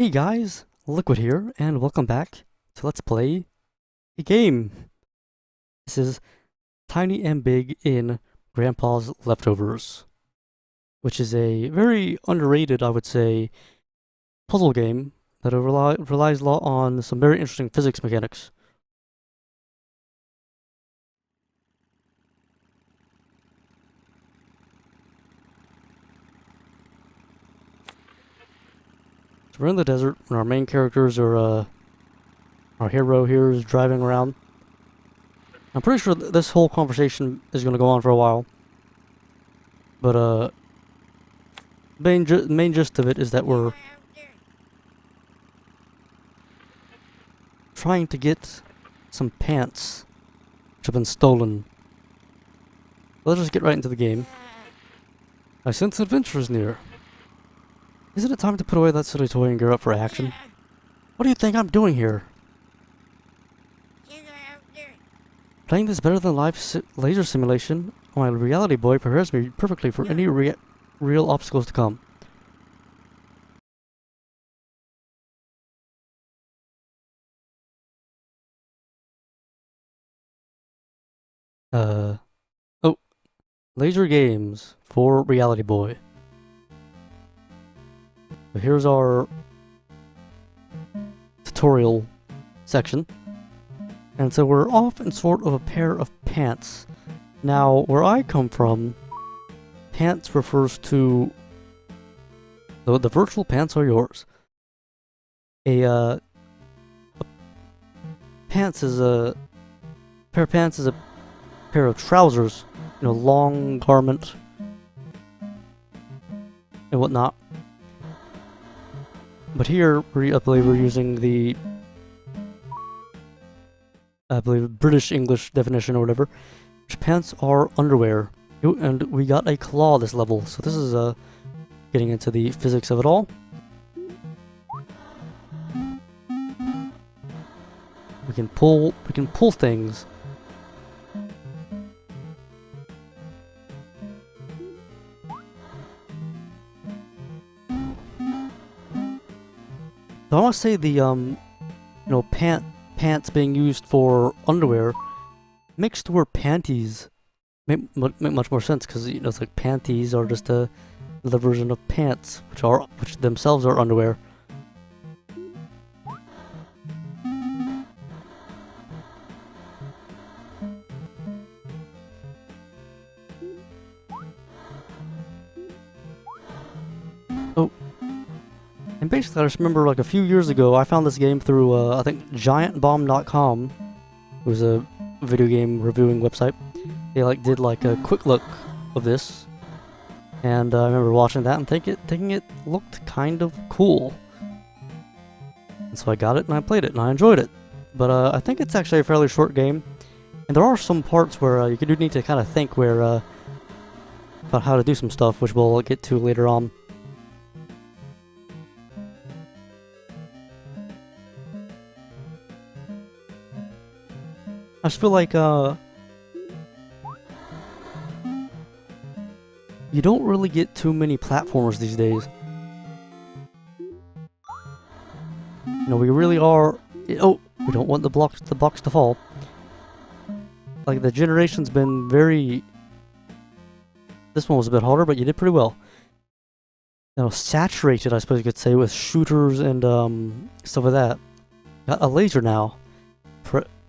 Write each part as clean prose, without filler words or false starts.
Hey guys, Liquid here, and welcome back to Let's Play a game. This is Tiny and Big in Grandpa's Leftovers, which is a very underrated, I would say, puzzle game that relies a lot on some very interesting physics mechanics. So we're in the desert, and our main characters are, our hero here is driving around. I'm pretty sure this whole conversation is going to go on for a while. But, main gist of it is that we're trying to get some pants which have been stolen. Let's just get right into the game. I sense adventure is near. Isn't it time to put away that silly toy and gear up for action? What do you think I'm doing here? Playing this better than live laser simulation, my reality boy prepares me perfectly for any real obstacles to come. Oh, laser games for reality boy. So here's our tutorial section. And so we're off in sort of a pair of pants. Now, where I come from, pants refers to... the virtual pants are yours. Pants is a... pair of pants is a pair of trousers. You know, long garment. And whatnot. But here, I believe we're using the... I believe British English definition or whatever. Which pants are underwear. And we got a claw this level, so this is getting into the physics of it all. We can pull things. So I want to say the pants being used for underwear makes the word panties make much more sense, because it's like panties are just the version of pants, which themselves are underwear. Oh, and basically I just remember like a few years ago I found this game through I think GiantBomb.com. It was a video game reviewing website. They did a quick look of this, and I remember watching that and thinking it looked kind of cool. And so I got it and I played it and I enjoyed it. But I think it's actually a fairly short game, and there are some parts where you do need to kind of think about how to do some stuff, which we'll get to later on. I just feel like you don't really get too many platformers these days. We really are... Oh, we don't want the blocks to fall. Like, the generation's been very... This one was a bit harder, but you did pretty well. Saturated, I suppose you could say, with shooters and stuff like that. Got a laser now.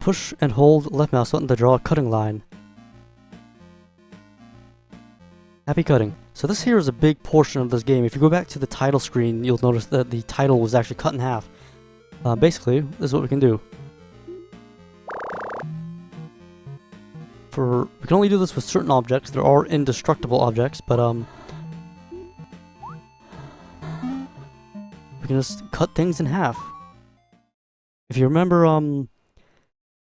Push and hold left mouse button to draw a cutting line. Happy cutting. So this here is a big portion of this game. If you go back to the title screen, you'll notice that the title was actually cut in half. Basically, this is what we can do. We can only do this with certain objects. There are indestructible objects, but we can just cut things in half. If you remember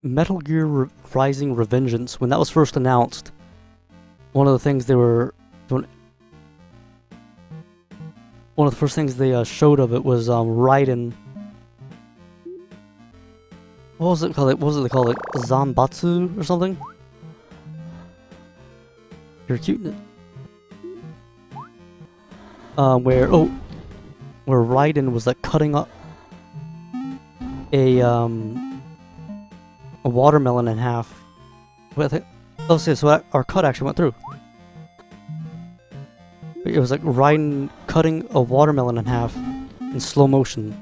Metal Gear Rising: Revengeance, when that was first announced, one of the things they were doing, one of the first things they showed of it was Raiden. What was it called? What was it called? Zanbatsu or something? You're cute. Where Raiden was cutting up a watermelon in half. Wait, I think, oh, see, so our cut actually went through. It was like Ryan cutting a watermelon in half in slow motion.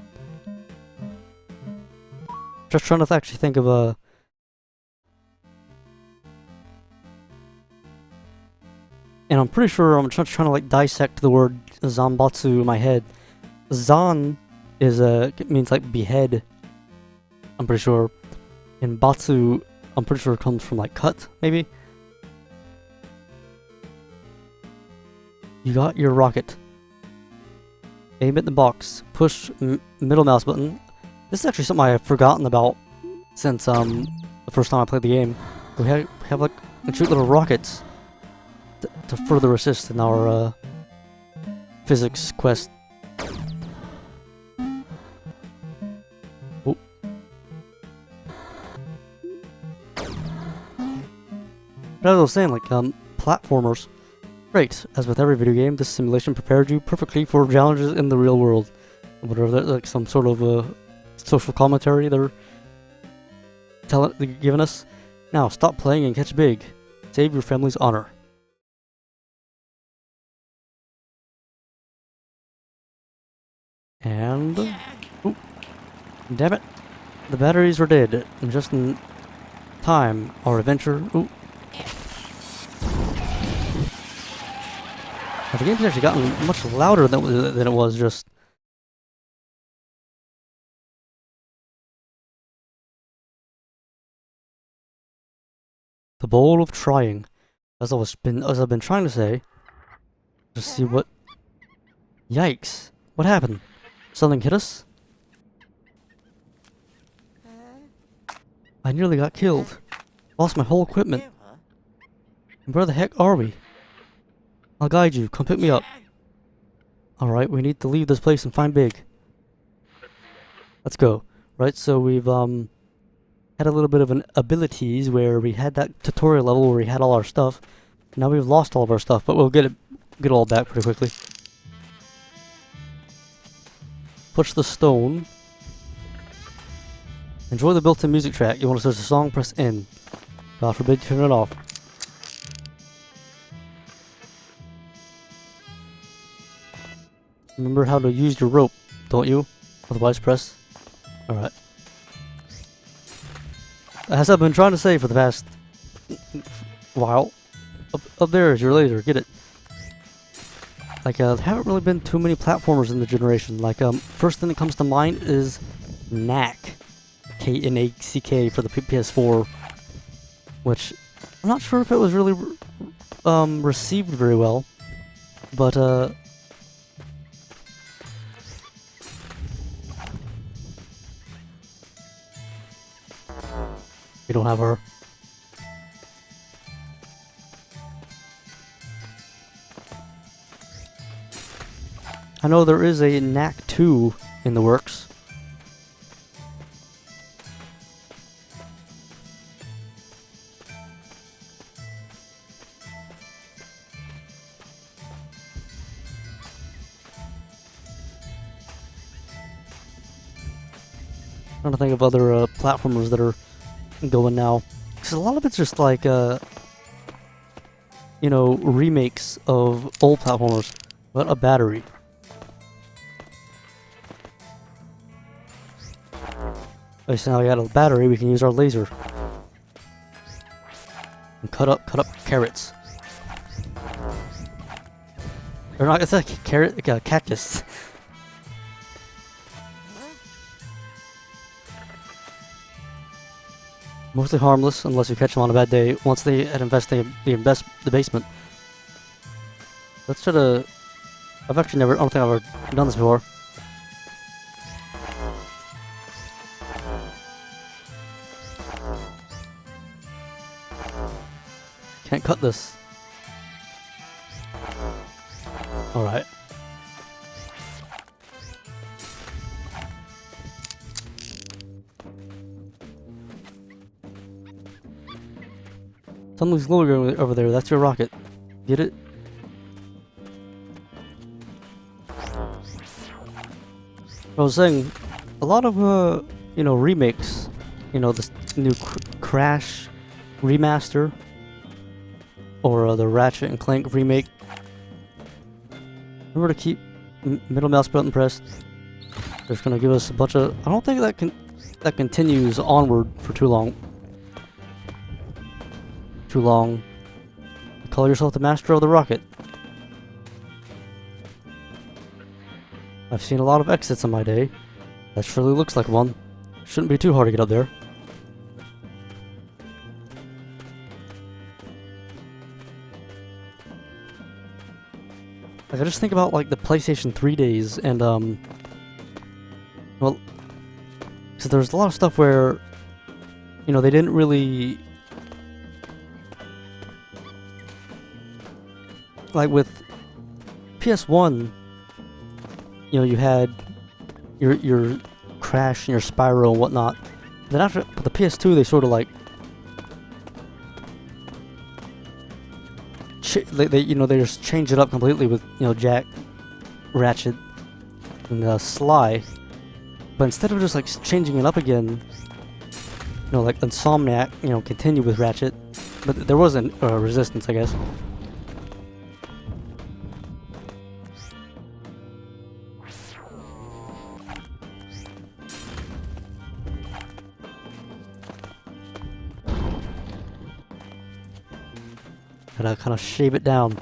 Just trying to actually think of a... And I'm pretty sure I'm trying to like dissect the word Zanbatsu in my head. Zan is it means like behead. I'm pretty sure. And Batsu, I'm pretty sure it comes from like cut, maybe? You got your rocket. Aim it in the box. Push middle mouse button. This is actually something I've forgotten about since the first time I played the game. We have like shoot little rockets to further assist in our physics quest. Oh. But as I was saying, like platformers. Great. As with every video game, this simulation prepared you perfectly for challenges in the real world. Whatever that, like some sort of social commentary they're giving us. Now stop playing and catch big. Save your family's honor. And ooh, damn it, the batteries were dead. And just in time, our adventure. Ooh. The game's actually gotten much louder than it was just. The bowl of trying, as I've been trying to say. Just see what. Yikes! What happened? Something hit us? I nearly got killed. Lost my whole equipment. And where the heck are we? I'll guide you. Come pick me up. Alright, we need to leave this place and find Big. Let's go. Right, so we've had a little bit of an abilities where we had that tutorial level where we had all our stuff. Now we've lost all of our stuff, but we'll get it all back pretty quickly. Push the stone. Enjoy the built-in music track. You want to search a song, press N. God forbid you turn it off. Remember how to use your rope, don't you? Otherwise press. Alright. As I've been trying to say for the past while, up there is your laser, get it. Like, there haven't really been too many platformers in the generation. Like, first thing that comes to mind is Knack. K-N-A-C-K for the PS4. Which, I'm not sure if it was really, received very well. But, we don't have her. I know there is a Knack 2 in the works. I'm trying to think of other platformers that are going now. Because a lot of it's just like, you know, remakes of old platformers. But a battery. Okay, so now we got a battery, we can use our laser. And cut up carrots. Or not, it's like a carrot, like a cactus. Mostly harmless unless you catch them on a bad day. Once they had invested the basement. Let's try to. I've actually I don't think I've ever done this before. Can't cut this. Alright. Something's glowing over there. That's your rocket. Get it? I was saying, a lot of remakes. This new Crash remaster, or the Ratchet and Clank remake. Remember to keep middle mouse button pressed. They're just gonna give us a bunch of. I don't think that continues onward for too long. Too long. Call yourself the master of the rocket. I've seen a lot of exits in my day. That surely looks like one. Shouldn't be too hard to get up there. Like, I just think about, like, the PlayStation 3 days, and, well, so there's a lot of stuff where, they didn't really, like, with PS1, you had your Crash and your Spyro and whatnot. Then after, but the PS2, they sort of, like, they just changed it up completely with Jack, Ratchet, and Sly. But instead of just like changing it up again, like Insomniac, continue with Ratchet, but there wasn't Resistance, I guess. Gotta kind of shave it down.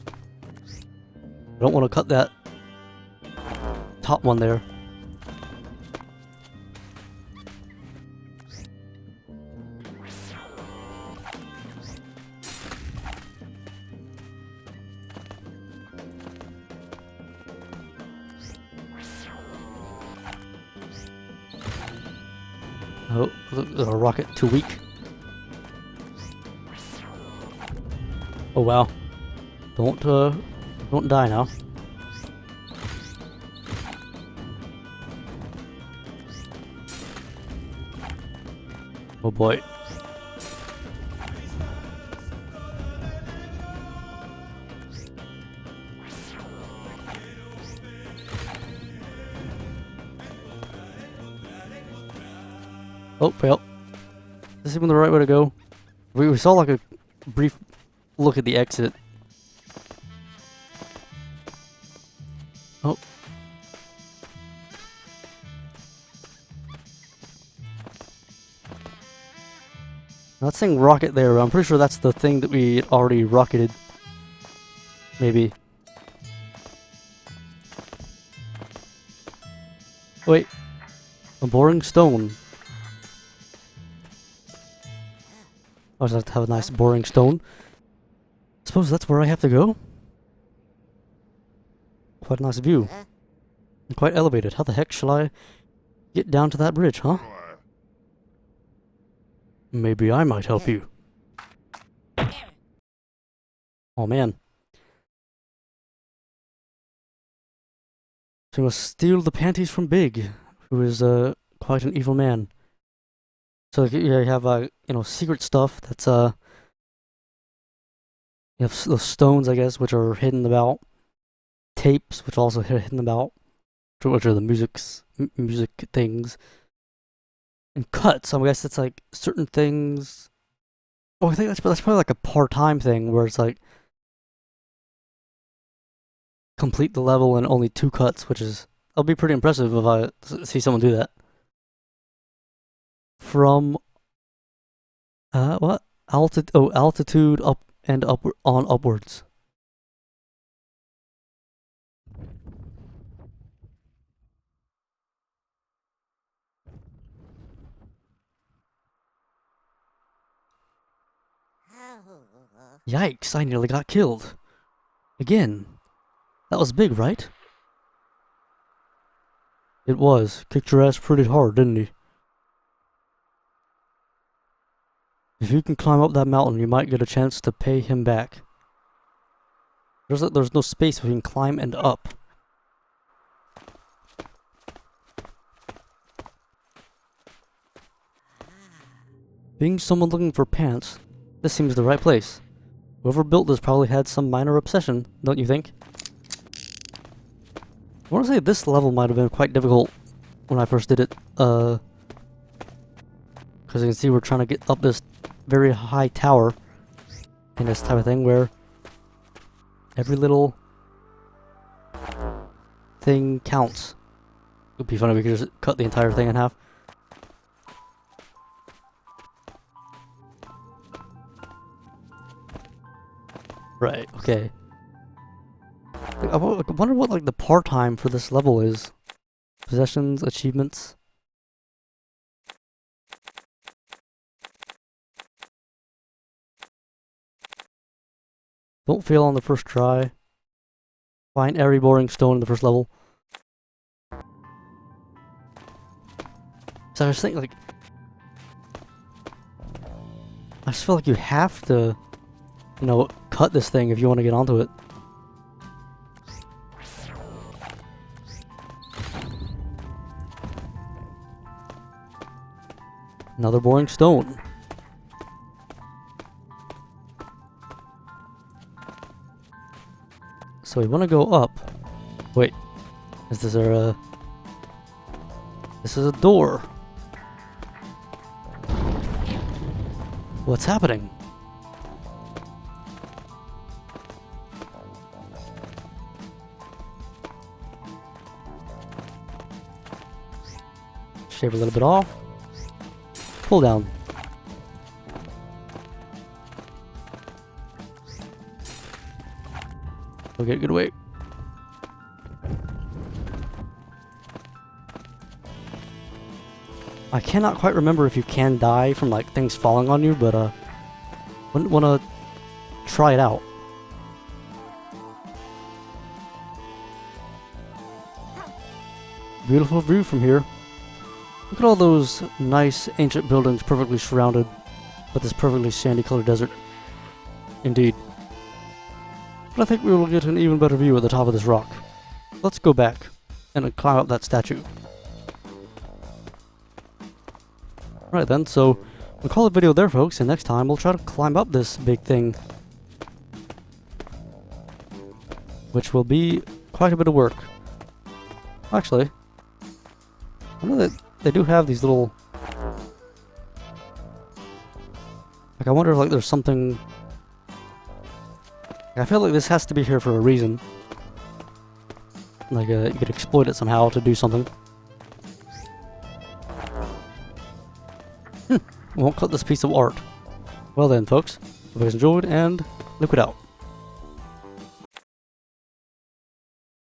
I don't want to cut that top one there. Oh, a rocket too weak. Oh wow. Don't die now. Oh boy. Oh, fail. Is this even the right way to go? We saw like a brief look at the exit. Oh. Not saying rocket there, but I'm pretty sure that's the thing that we already rocketed. Maybe. Wait. A boring stone. I just have to have a nice boring stone. Suppose that's where I have to go? Quite a nice view. And quite elevated. How the heck shall I get down to that bridge, huh? Maybe I might help you. Oh man. So we must steal the panties from Big, who is quite an evil man. So you have secret stuff that's you have those stones, I guess, which are hidden about. Tapes, which are also hidden about, which are the music things. And cuts, I guess it's like certain things. Oh, I think that's probably like a part-time thing where it's like complete the level in only 2 cuts, which is that'll be pretty impressive if I see someone do that. From what? Altitude up and upwards. Yikes, I nearly got killed. Again. That was Big, right? It was. Kicked your ass pretty hard, didn't he? If you can climb up that mountain, you might get a chance to pay him back. There's no space between climb and up. Being someone looking for pants, this seems the right place. Whoever built this probably had some minor obsession, don't you think? I want to say this level might have been quite difficult when I first did it. Because you can see we're trying to get up this very high tower in this type of thing where every little thing counts. It would be funny if we could just cut the entire thing in half. Right, okay. I wonder what like the par time for this level is. Possessions, achievements. Don't fail on the first try. Find every boring stone in the first level. So I was thinking, like, I just feel like you have to, you know, cut this thing if you want to get onto it. Another boring stone. So we want to go up. Wait, is this a? This is a door. What's happening? Shave a little bit off. Pull down. Okay, good weight. I cannot quite remember if you can die from like things falling on you, but wouldn't want to try it out. Beautiful view from here. Look at all those nice ancient buildings perfectly surrounded by this perfectly sandy colored desert. Indeed. But I think we will get an even better view at the top of this rock. Let's go back and climb up that statue. Right then, so we'll call the video there, folks, and next time we'll try to climb up this big thing. Which will be quite a bit of work. Actually, I know that they do have these little... Like, I wonder if like there's something... I feel like this has to be here for a reason. Like, you could exploit it somehow to do something. Won't cut this piece of art. Well then, folks, hope you guys enjoyed, and Liquid out.